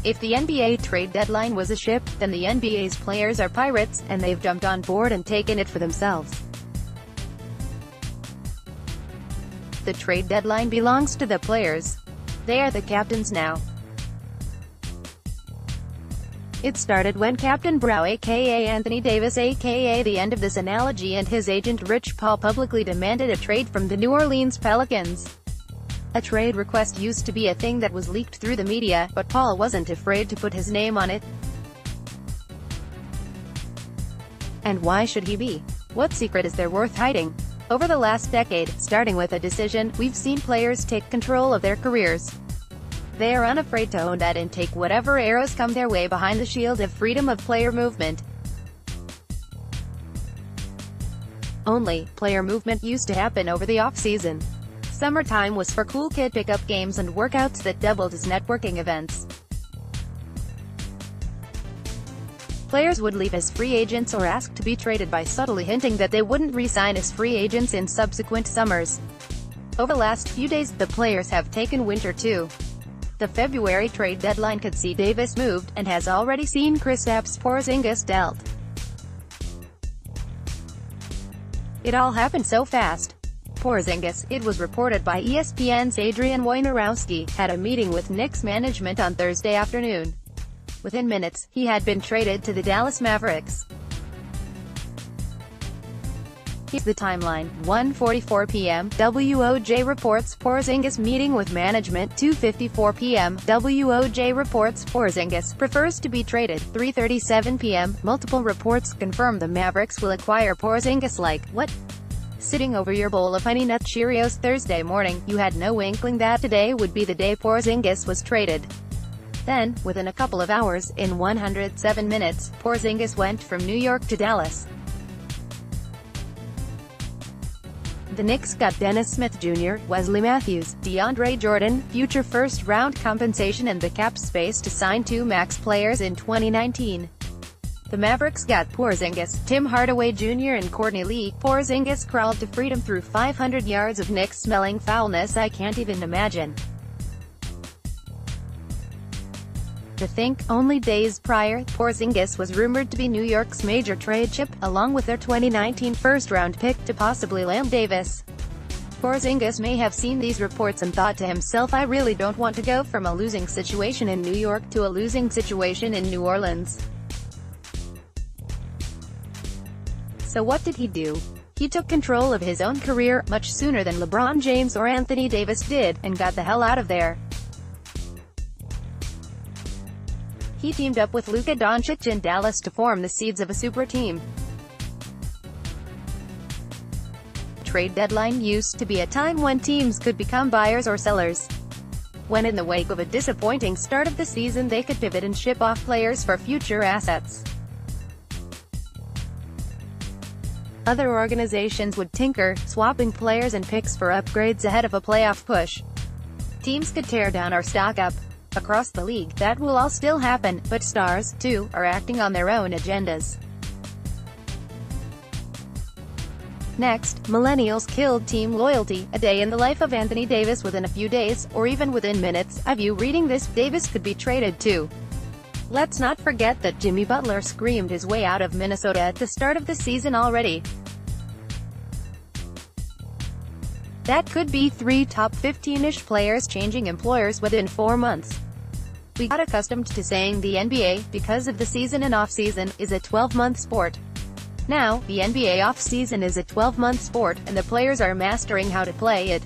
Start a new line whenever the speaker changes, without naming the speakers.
If the NBA trade deadline was a ship, then the NBA's players are pirates, and they've jumped on board and taken it for themselves. The trade deadline belongs to the players. They are the captains now. It started when Captain Bro aka Anthony Davis aka the end of this analogy and his agent Rich Paul publicly demanded a trade from the New Orleans Pelicans. A trade request used to be a thing that was leaked through the media, but Paul wasn't afraid to put his name on it. And why should he be? What secret is there worth hiding? Over the last decade, starting with a decision, we've seen players take control of their careers. They are unafraid to own that and take whatever arrows come their way behind the shield of freedom of player movement. Only, player movement used to happen over the off-season. Summertime was for cool kid pickup games and workouts that doubled as networking events. Players would leave as free agents or ask to be traded by subtly hinting that they wouldn't re-sign as free agents in subsequent summers. Over the last few days, the players have taken winter too. The February trade deadline could see Davis moved, and has already seen Kristaps Porzingis dealt. It all happened so fast. Porzingis, it was reported by ESPN's Adrian Wojnarowski, had a meeting with Knicks management on Thursday afternoon. Within minutes, he had been traded to the Dallas Mavericks. Here's the timeline. 1:44 p.m. WOJ reports Porzingis meeting with management. 2:54 p.m. WOJ reports Porzingis prefers to be traded. 3:37 p.m. Multiple reports confirm the Mavericks will acquire Porzingis. Like, what? Sitting over your bowl of Honey Nut Cheerios Thursday morning, you had no inkling that today would be the day Porzingis was traded. Then, within a couple of hours, in 107 minutes, Porzingis went from New York to Dallas. The Knicks got Dennis Smith Jr., Wesley Matthews, DeAndre Jordan, future first-round compensation and the cap space to sign 2 max players in 2019. The Mavericks got Porzingis, Tim Hardaway Jr. and Courtney Lee. Porzingis crawled to freedom through 500 yards of Knicks-smelling foulness I can't even imagine. To think, only days prior, Porzingis was rumored to be New York's major trade chip, along with their 2019 first-round pick to possibly land Davis. Porzingis may have seen these reports and thought to himself, I really don't want to go from a losing situation in New York to a losing situation in New Orleans. So what did he do? He took control of his own career, much sooner than LeBron James or Anthony Davis did, and got the hell out of there. He teamed up with Luka Doncic in Dallas to form the seeds of a super team. Trade deadline used to be a time when teams could become buyers or sellers. When in the wake of a disappointing start of the season they could pivot and ship off players for future assets. Other organizations would tinker, swapping players and picks for upgrades ahead of a playoff push. Teams could tear down or stock up. Across the league, that will all still happen, but stars, too, are acting on their own agendas. Next, millennials killed team loyalty. A day in the life of Anthony Davis. Within a few days, or even within minutes, of you reading this, Davis could be traded too. Let's not forget that Jimmy Butler screamed his way out of Minnesota at the start of the season already. That could be 3 top 15-ish players changing employers within 4 months. We got accustomed to saying the NBA, because of the season and off-season, is a 12-month sport. Now, the NBA off-season is a 12-month sport, and the players are mastering how to play it.